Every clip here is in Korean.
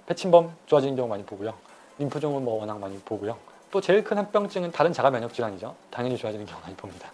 패친범 좋아지는 경우 많이 보고요. 림프종은 뭐 워낙 많이 보고요. 또 제일 큰 합병증은 다른 자가 면역 질환이죠. 당연히 좋아지는 경우 많이 봅니다.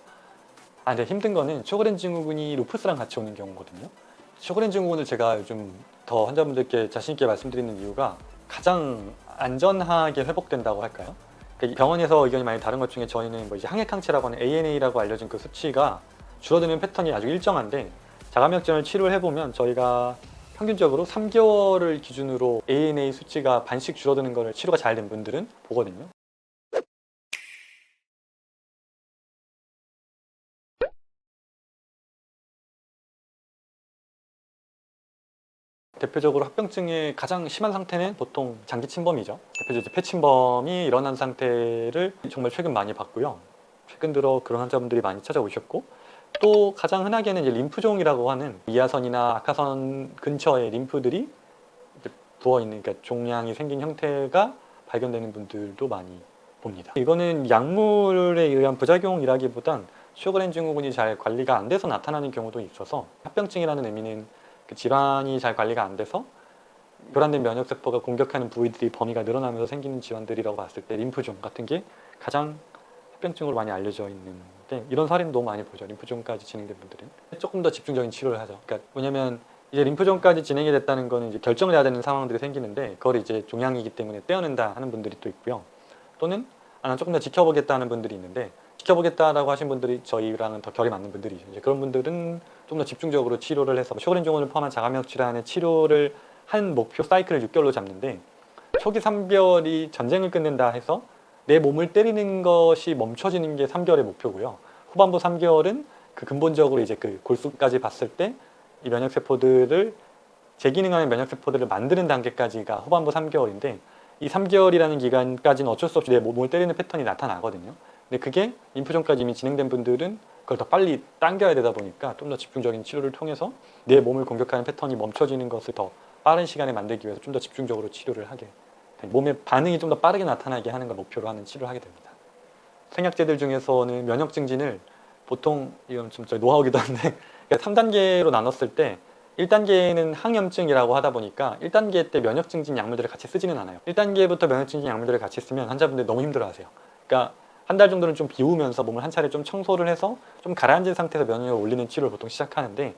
근데 힘든 거는 쇼그렌 증후군이 루푸스랑 같이 오는 경우거든요. 쇼그렌 증후군을 제가 요즘 더 환자분들께 자신 있게 말씀드리는 이유가 가장 안전하게 회복된다고 할까요? 그러니까 병원에서 의견이 많이 다른 것 중에 저희는 뭐 이제 항해항체라고 하는 ANA라고 알려진 그 수치가 줄어드는 패턴이 아주 일정한데, 자가면역증을 치료를 해보면 저희가 평균적으로 3개월을 기준으로 ANA 수치가 반씩 줄어드는 거를 치료가 잘 된 분들은 보거든요. 대표적으로 합병증의 가장 심한 상태는 보통 장기 침범이죠. 대표적으로 폐침범이 일어난 상태를 정말 최근 많이 봤고요. 최근 들어 그런 환자분들이 많이 찾아오셨고, 또 가장 흔하게는 이제 림프종이라고 하는 이하선이나 악하선 근처에 림프들이 부어있는, 그러니까 종양이 생긴 형태가 발견되는 분들도 많이 봅니다. 이거는 약물에 의한 부작용이라기보단 쇼그렌 증후군이 잘 관리가 안 돼서 나타나는 경우도 있어서, 합병증이라는 의미는 그 질환이 잘 관리가 안 돼서 교란된 면역세포가 공격하는 부위들이 범위가 늘어나면서 생기는 질환들이라고 봤을 때 림프종 같은 게 가장 합병증으로 많이 알려져 있는데, 이런 사례는 너무 많이 보죠. 림프종까지 진행된 분들은 조금 더 집중적인 치료를 하죠. 그러니까 뭐냐면 이제 림프종까지 진행이 됐다는 거는 이제 결정을 해야 되는 상황들이 생기는데, 그걸 이제 종양이기 때문에 떼어낸다 하는 분들이 또 있고요. 또는 난 조금 더 지켜보겠다 하는 분들이 있는데, 지켜보겠다라고 하신 분들이 저희랑은 더 결이 맞는 분들이죠. 이제 그런 분들은 좀 더 집중적으로 치료를 해서 쇼그렌 증후군을 포함한 자가면역 질환의 치료를 한 목표 사이클을 6개월로 잡는데, 초기 3개월이 전쟁을 끝낸다 해서 내 몸을 때리는 것이 멈춰지는 게 3개월의 목표고요. 후반부 3개월은 그 근본적으로 이제 그 골수까지 봤을 때 이 면역세포들을, 재기능하는 면역세포들을 만드는 단계까지가 후반부 3개월인데, 이 3개월이라는 기간까지는 어쩔 수 없이 내 몸을 때리는 패턴이 나타나거든요. 근데 그게 림프종까지 이미 진행된 분들은 그걸 더 빨리 당겨야 되다 보니까 좀 더 집중적인 치료를 통해서 내 몸을 공격하는 패턴이 멈춰지는 것을 더 빠른 시간에 만들기 위해서 좀 더 집중적으로 치료를 하게, 몸의 반응이 좀 더 빠르게 나타나게 하는 걸 목표로 하는 치료를 하게 됩니다. 생약제들 중에서는 면역 증진을 보통, 이건 좀 저희 노하우기도 한데 3단계로 나눴을 때 1단계는 항염증이라고 하다 보니까 1단계 때 면역 증진 약물들을 같이 쓰지는 않아요. 1단계부터 면역 증진 약물들을 같이 쓰면 환자분들이 너무 힘들어 하세요. 그러니까 한 달 정도는 좀 비우면서 몸을 한 차례 좀 청소를 해서 좀 가라앉은 상태에서 면역력을 올리는 치료를 보통 시작하는데,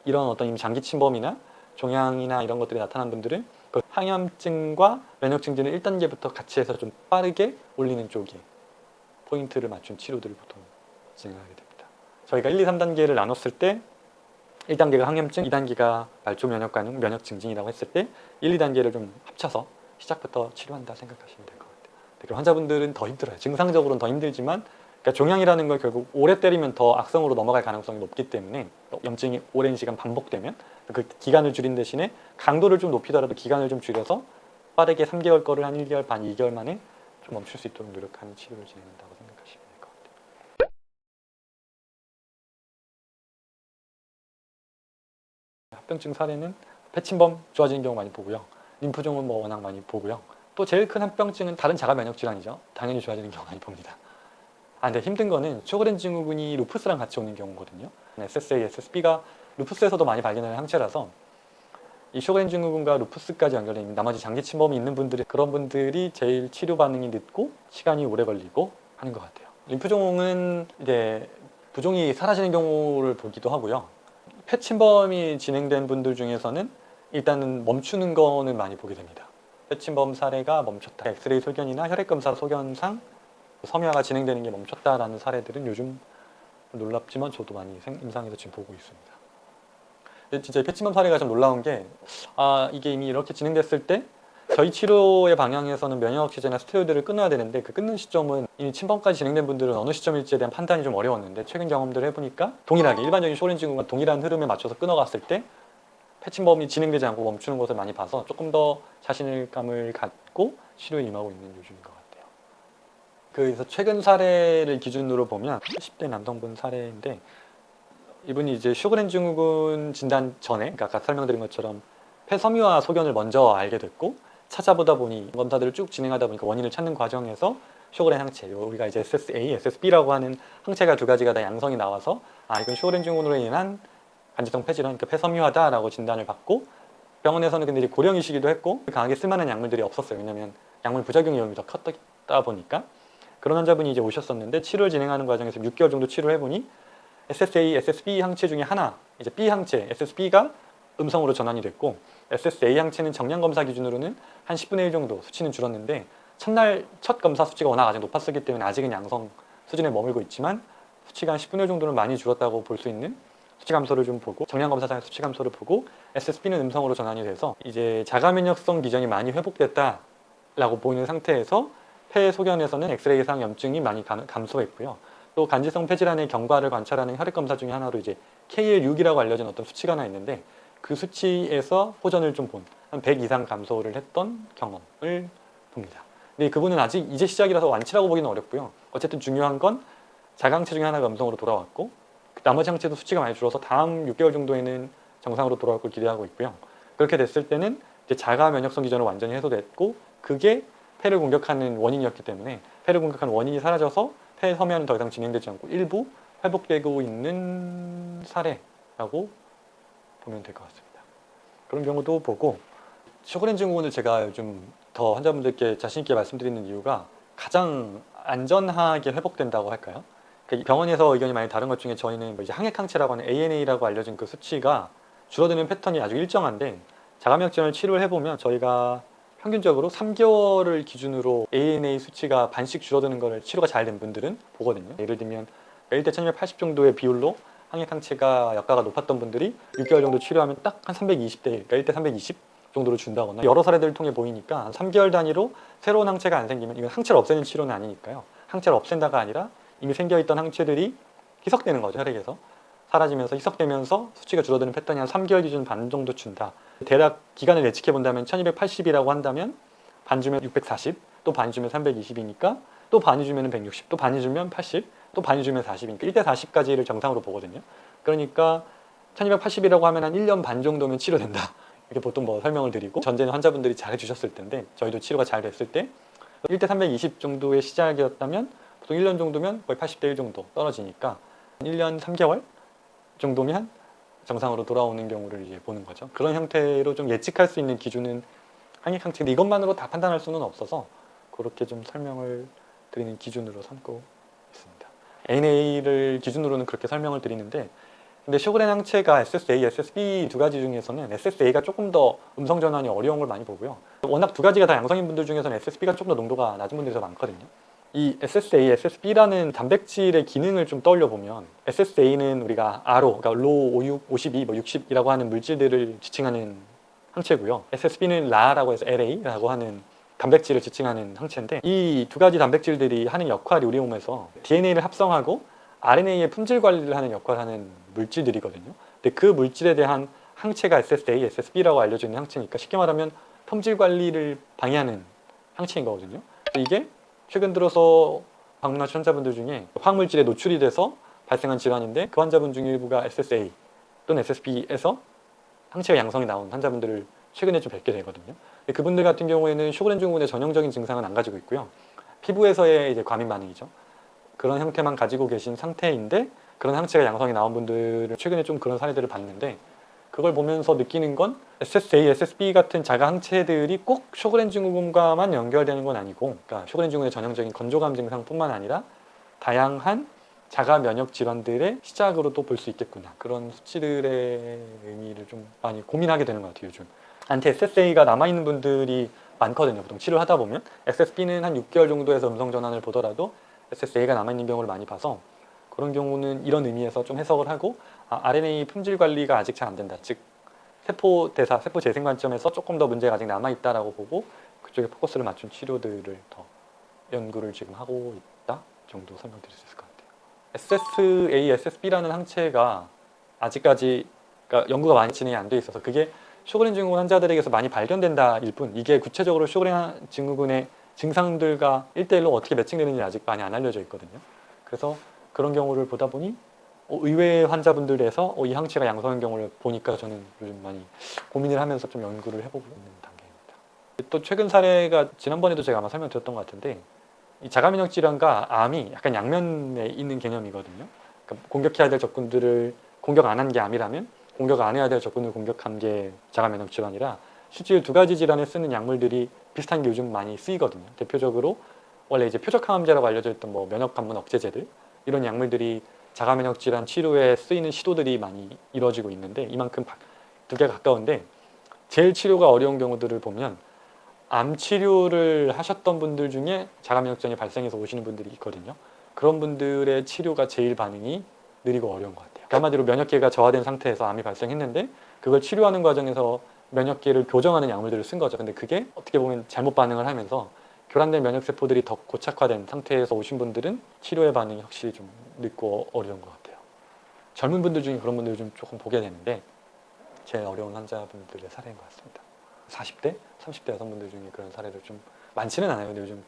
이런 어떤 장기 침범이나 종양이나 이런 것들이 나타난 분들은 그 항염증과 면역 증진을 1단계부터 같이 해서 좀 빠르게 올리는 쪽에 포인트를 맞춘 치료들을 보통 진행하게 됩니다. 저희가 1, 2, 3단계를 나눴을 때 1단계가 항염증, 2단계가 말초 면역 반응, 면역 증진이라고 했을 때 1, 2단계를 좀 합쳐서 시작부터 치료한다 생각하시면 될 것 같아요. 그리고 환자분들은 더 힘들어요. 증상적으로는 더 힘들지만, 그러니까 종양이라는 걸 결국 오래 때리면 더 악성으로 넘어갈 가능성이 높기 때문에, 염증이 오랜 시간 반복되면 그 기간을 줄인 대신에 강도를 좀 높이더라도 기간을 좀 줄여서 빠르게 3개월 거를 한 1개월 반, 2개월 만에 좀 멈출 수 있도록 노력하는 치료를 진행한다고 생각하시면 될 것 같아요. 합병증 사례는 패친범 좋아지는 경우 많이 보고요. 림프종은 뭐 워낙 많이 보고요. 또 제일 큰 합병증은 다른 자가 면역 질환이죠. 당연히 좋아지는 경우 많이 봅니다. 근데 힘든 거는 쇼그렌 증후군이 루푸스랑 같이 오는 경우거든요. SSA, SSB가 루푸스에서도 많이 발견하는 항체라서 이 쇼그렌 증후군과 루푸스까지 연결된 있는 나머지 장기 침범이 있는 분들이, 그런 분들이 제일 치료 반응이 늦고 시간이 오래 걸리고 하는 것 같아요. 림프종은 이제 부종이 사라지는 경우를 보기도 하고요. 폐침범이 진행된 분들 중에서는 일단은 멈추는 거는 많이 보게 됩니다. 폐침범 사례가 멈췄다, 엑스레이 소견이나 혈액검사 소견상 섬유화가 진행되는 게 멈췄다라는 사례들은 요즘 놀랍지만 저도 많이 임상에서 지금 보고 있습니다. 근데 진짜 이 패치범 사례가 좀 놀라운 게, 이게 이미 이렇게 진행됐을 때 저희 치료의 방향에서는 면역치제나 스테로이드를 끊어야 되는데, 그 끊는 시점은 이미 침범까지 진행된 분들은 어느 시점일지에 대한 판단이 좀 어려웠는데, 최근 경험들을 해보니까 동일하게 일반적인 쇼그렌 증후군과 동일한 흐름에 맞춰서 끊어갔을 때 패침범이 진행되지 않고 멈추는 것을 많이 봐서 조금 더 자신감을 갖고 치료에 임하고 있는 요즘인 것 같아요. 그래서 최근 사례를 기준으로 보면 10대 남성분 사례인데, 이분이 이제 쇼그렌 증후군 진단 전에, 그러니까 아까 설명드린 것처럼 폐섬유화 소견을 먼저 알게 됐고, 찾아보다 보니 검사들을 쭉 진행하다 보니까 원인을 찾는 과정에서 쇼그렌 항체, 우리가 이제 SSA, SSB라고 하는 항체가 두 가지가 다 양성이 나와서 이건 쇼그렌 증후군으로 인한 간지성 폐질환, 그러니까 폐섬유화다라고 진단을 받고 병원에서는 근데 이제 고령이시기도 했고 강하게 쓸만한 약물들이 없었어요. 왜냐면 약물 부작용 위험이 더 컸다 보니까. 그런 환자분이 이제 오셨었는데 치료를 진행하는 과정에서 6개월 정도 치료를 해보니 SSA, SSB 항체 중에 하나, 이제 B 항체, SSB가 음성으로 전환이 됐고 SSA 항체는 정량 검사 기준으로는 한 10분의 1 정도 수치는 줄었는데 첫날 첫 검사 수치가 워낙 아직 높았었기 때문에 아직은 양성 수준에 머물고 있지만 수치가 한 10분의 1 정도는 많이 줄었다고 볼 수 있는 수치 감소를 좀 보고 정량 검사상의 수치 감소를 보고 SSB는 음성으로 전환이 돼서 이제 자가 면역성 기전이 많이 회복됐다라고 보이는 상태에서 폐 소견에서는 엑스레이상 염증이 많이 감소했고요. 또 간질성 폐질환의 경과를 관찰하는 혈액 검사 중에 하나로 이제 KL6이라고 알려진 어떤 수치가 하나 있는데 그 수치에서 호전을 좀 본 한 100 이상 감소를 했던 경험을 봅니다. 근데 그분은 아직 이제 시작이라서 완치라고 보기는 어렵고요. 어쨌든 중요한 건 자가항체 중에 하나가 음성으로 돌아왔고 나머지 항체도 수치가 많이 줄어서 다음 6개월 정도에는 정상으로 돌아올 걸 기대하고 있고요. 그렇게 됐을 때는 이제 자가 면역성 기전은 완전히 해소됐고 그게 폐를 공격하는 원인이었기 때문에 폐를 공격하는 원인이 사라져서 폐 섬유는 더 이상 진행되지 않고 일부 회복되고 있는 사례라고 보면 될 것 같습니다. 그런 경우도 보고 쇼그렌 증후군을 제가 요즘 더 환자분들께 자신 있게 말씀드리는 이유가 가장 안전하게 회복된다고 할까요? 그러니까 병원에서 의견이 많이 다른 것 중에 저희는 뭐 이제 항액항체라고 하는 ANA라고 알려진 그 수치가 줄어드는 패턴이 아주 일정한데 자가면역질환을 치료를 해보면 저희가 평균적으로 3개월을 기준으로 ANA 수치가 반씩 줄어드는 거를 치료가 잘 된 분들은 보거든요. 예를 들면 1대 1280 정도의 비율로 항액항체가 역가가 높았던 분들이 6개월 정도 치료하면 딱 한 320대 1, 그러니까 1대 320 정도로 준다거나 여러 사례들을 통해 보이니까 한 3개월 단위로 새로운 항체가 안 생기면 이건 항체를 없애는 치료는 아니니까요. 항체를 없앤다가 아니라 이미 생겨있던 항체들이 희석되는 거죠. 혈액에서 사라지면서 희석되면서 수치가 줄어드는 패턴이 한 3개월 기준 반 정도 준다. 대략 기간을 예측해 본다면 1280이라고 한다면 반 주면 640, 또 반이 주면 320이니까 또 반이 주면 160, 또 반이 주면 80, 또 반이 주면 40이니까 1대 40까지를 정상으로 보거든요. 그러니까 1280이라고 하면 한 1년 반 정도면 치료된다. 이렇게 보통 뭐 설명을 드리고 전제는 환자분들이 잘 해주셨을 텐데 저희도 치료가 잘 됐을 때 1대 320 정도의 시작이었다면 보통 1년 정도면 거의 80대 1 정도 떨어지니까 1년 3개월 정도면 정상으로 돌아오는 경우를 이제 보는 거죠. 그런 형태로 좀 예측할 수 있는 기준은 항액항체인데 이것만으로 다 판단할 수는 없어서 그렇게 좀 설명을 드리는 기준으로 삼고 있습니다. ANA를 기준으로는 그렇게 설명을 드리는데 근데 쇼그렌 항체가 SSA, SSB 두 가지 중에서는 SSA가 조금 더 음성 전환이 어려운 걸 많이 보고요. 워낙 두 가지가 다 양성인 분들 중에서는 SSB가 조금 더 농도가 낮은 분들이 더 많거든요. 이 SSA, SSB라는 단백질의 기능을 좀 떠올려 보면 SSA는 우리가 RO, 그러니까 로우, 56, 52, 60이라고 하는 물질들을 지칭하는 항체고요. SSB는 라라고 해서 LA라고 하는 단백질을 지칭하는 항체인데 이 두 가지 단백질들이 하는 역할이 우리 몸에서 DNA를 합성하고 RNA의 품질 관리를 하는 역할을 하는 물질들이거든요. 근데 그 물질에 대한 항체가 SSA, SSB라고 알려져 있는 항체니까 쉽게 말하면 품질 관리를 방해하는 항체인 거거든요. 이게 최근 들어서 방문하신 환자분들 중에 화학물질에 노출이 돼서 발생한 질환인데 그 환자분 중 일부가 SSA 또는 SSB에서 항체가 양성이 나온 환자분들을 최근에 좀 뵙게 되거든요. 그분들 같은 경우에는 쇼그렌 증후군의 전형적인 증상은 안 가지고 있고요. 피부에서의 이제 과민 반응이죠. 그런 형태만 가지고 계신 상태인데 그런 항체가 양성이 나온 분들을 최근에 좀 그런 사례들을 봤는데 그걸 보면서 느끼는 건 SSA, SSB 같은 자가 항체들이 꼭 쇼그렌 증후군과만 연결되는 건 아니고 그러니까 쇼그렌 증후군의 전형적인 건조감 증상뿐만 아니라 다양한 자가 면역 질환들의 시작으로도 볼 수 있겠구나. 그런 수치들의 의미를 좀 많이 고민하게 되는 것 같아요, 요즘. 안티 SSA가 남아있는 분들이 많거든요. 보통 치료를 하다 보면 SSB는 한 6개월 정도에서 음성 전환을 보더라도 SSA가 남아있는 경우를 많이 봐서 그런 경우는 이런 의미에서 좀 해석을 하고 RNA 품질 관리가 아직 잘 안 된다. 즉 세포 대사, 세포 재생 관점에서 조금 더 문제가 아직 남아있다라고 보고 그쪽에 포커스를 맞춘 치료들을 더 연구를 지금 하고 있다 정도 설명드릴 수 있을 것 같아요. SSA, SSB라는 항체가 아직까지 그러니까 연구가 많이 진행이 안 돼 있어서 그게 쇼그렌 증후군 환자들에게서 많이 발견된다 일 뿐 이게 구체적으로 쇼그렌 증후군의 증상들과 1대1로 어떻게 매칭되는지 아직 많이 안 알려져 있거든요. 그래서 그런 경우를 보다 보니 의외의 환자분들에서 이 항체가 양성인 경우를 보니까 저는 요즘 많이 고민을 하면서 좀 연구를 해보고 있는 단계입니다. 또 최근 사례가 지난번에도 제가 아마 설명드렸던 것 같은데 이 자가면역 질환과 암이 약간 양면에 있는 개념이거든요. 그러니까 공격해야 될 적군들을 공격 안 한 게 암이라면 공격 안 해야 될 적군을 공격한 게 자가 면역 질환이라 실제로 두 가지 질환에 쓰는 약물들이 비슷한 게 요즘 많이 쓰이거든요. 대표적으로 원래 이제 표적항암제라고 알려져 있던 뭐 면역 반문 억제제들 이런 약물들이 자가 면역 질환 치료에 쓰이는 시도들이 많이 이루어지고 있는데 이만큼 두 개가 가까운데 제일 치료가 어려운 경우들을 보면 암 치료를 하셨던 분들 중에 자가 면역장애 발생해서 오시는 분들이 있거든요. 그런 분들의 치료가 제일 반응이 느리고 어려운 것 같아요. 한마디로 면역계가 저하된 상태에서 암이 발생했는데 그걸 치료하는 과정에서 면역계를 교정하는 약물들을 쓴 거죠. 근데 그게 어떻게 보면 잘못 반응을 하면서 교란된 면역세포들이 더 고착화된 상태에서 오신 분들은 치료의 반응이 확실히 좀 늦고 어려운 것 같아요. 젊은 분들 중에 그런 분들 좀 조금 보게 되는데 제일 어려운 환자분들의 사례인 것 같습니다. 40대, 30대 여성분들 중에 그런 사례를 좀 많지는 않아요. 근데 요즘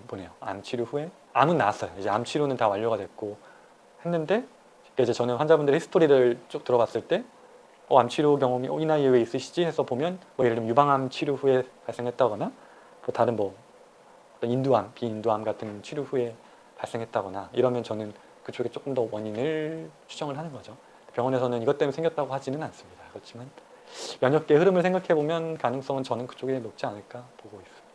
보네요. 암 치료 후에 암은 나았어요. 이제 암 치료는 다 완료가 됐고 했는데 이제 저는 환자분들의 히스토리를 쭉 들어봤을 때 암 치료 경험이 이 나이에 왜 있으시지 해서 보면 뭐 예를 들면 유방암 치료 후에 발생했다거나 또 다른 뭐 인두암, 비인두암 같은 치료 후에 발생했다거나 이러면 저는 그쪽에 조금 더 원인을 추정을 하는 거죠. 병원에서는 이것 때문에 생겼다고 하지는 않습니다. 그렇지만 면역계 흐름을 생각해 보면 가능성은 저는 그쪽에 높지 않을까 보고 있습니다.